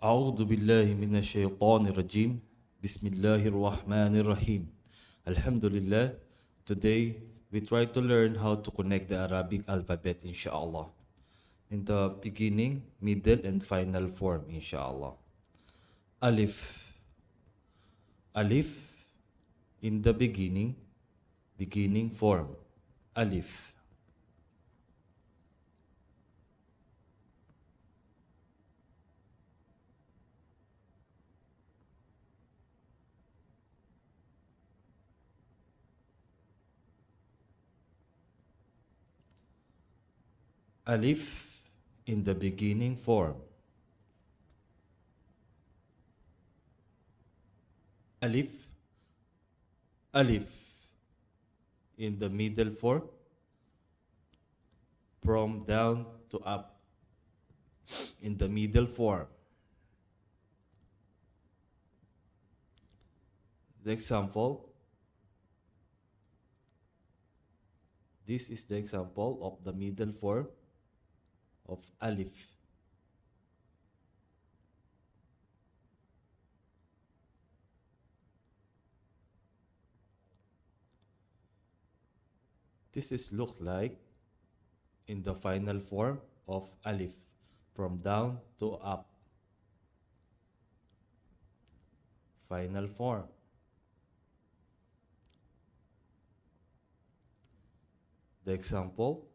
أعوذ بالله من الشيطان الرجيم. بسم الله الرحمن الرحيم. Alhamdulillah. Today we try to learn how to connect the Arabic alphabet, inshallah, in the beginning, middle, and final form, inshallah. Alif. Alif in the beginning form. Alif. Alif in the beginning form. Alif. Alif in the middle form, from down to up in the middle form. The example, this is the example of the middle form of alif. This is looks like in the final form of alif, from down to up. Final form. The example,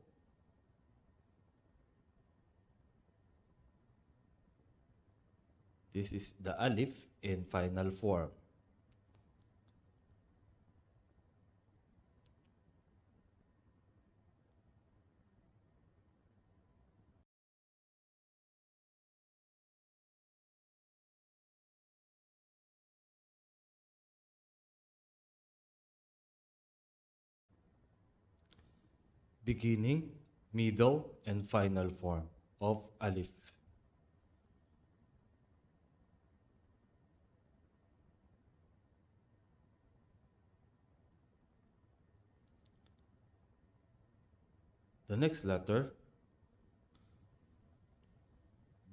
this is the alif in final form. Beginning, middle, and final form of alif. The next letter,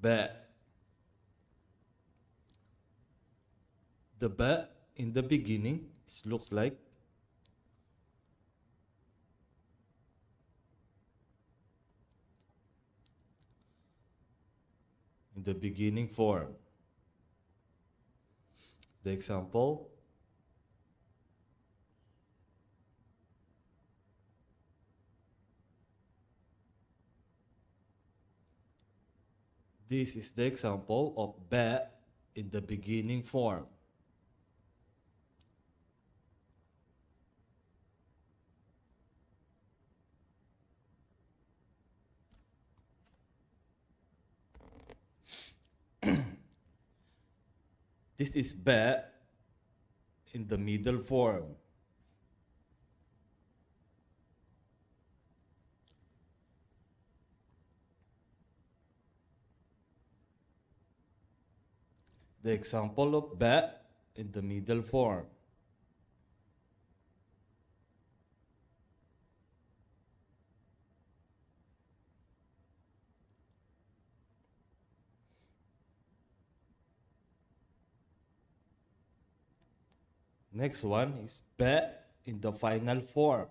ba. The ba in the beginning looks like in the beginning form. The example, this is the example of ba in the beginning form. This is ba in the middle form. The example of ba in the middle form. Next one is ba in the final form.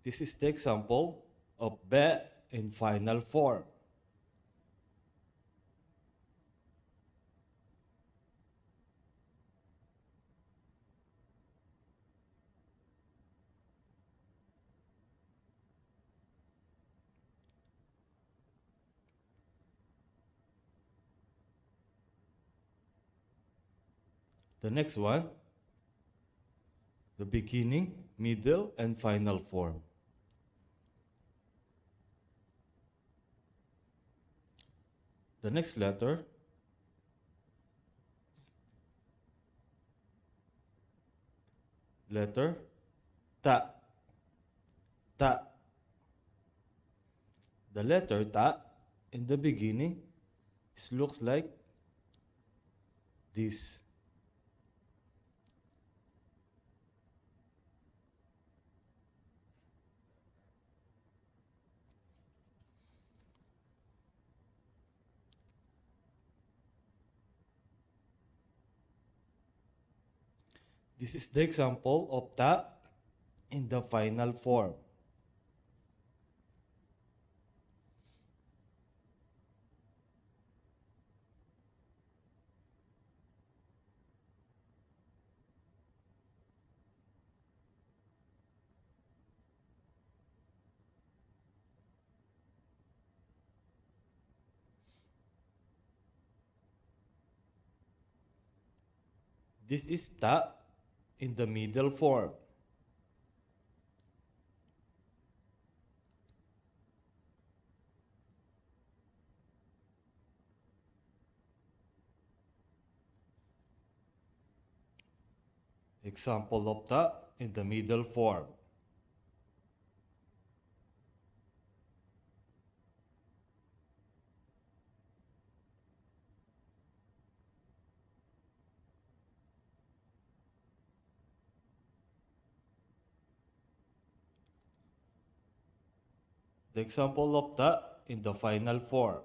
This is the example of ba in final form. The next one, the beginning, middle, and final form. The next letter, letter ta. Ta. The letter ta in the beginning looks like this. This is the example of ta in the final form. This is ta in the middle form. Example of ta in the middle form. The example of ta in the final form.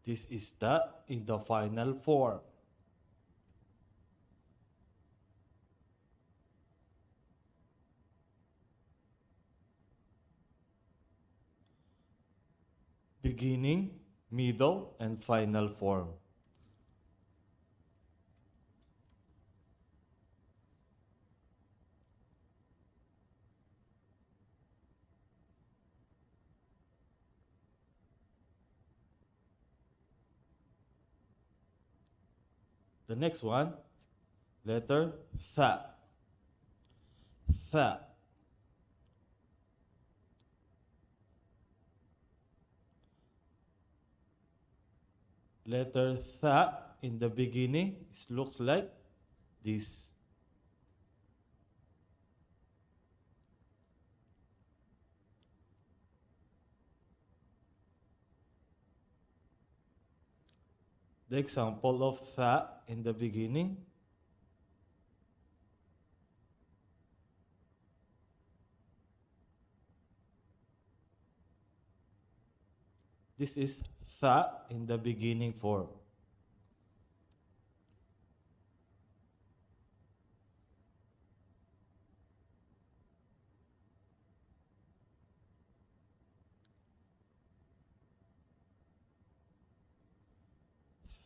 This is ta in the final form. Beginning, middle, and final form. The next one, letter tha. Tha. Letter tha in the beginning looks like this. The example of tha in the beginning. This is tha in the beginning form.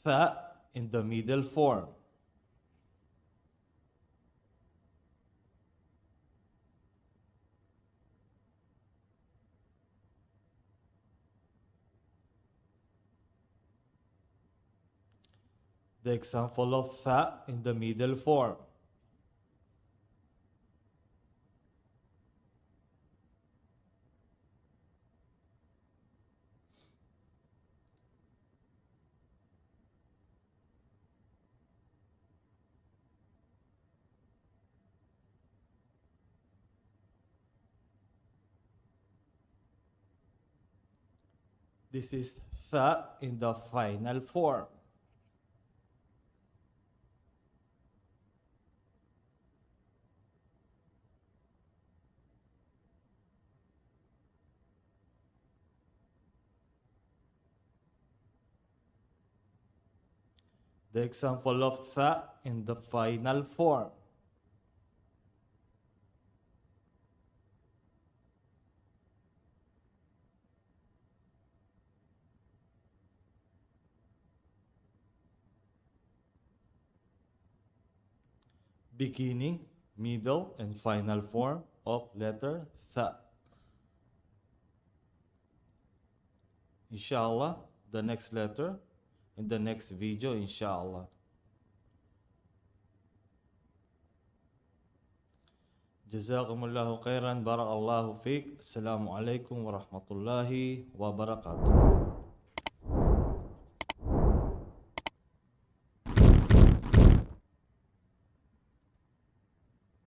Tha in the middle form. The example of tha in the middle form. This is tha in the final form. The example of tha in the final form. Beginning, middle, and final form of letter tha. Inshallah, the next letter in the next video, inshallah. Jazakumullahu khairan, barakallahu fiqh. Assalamualaikum warahmatullahi wabarakatuh.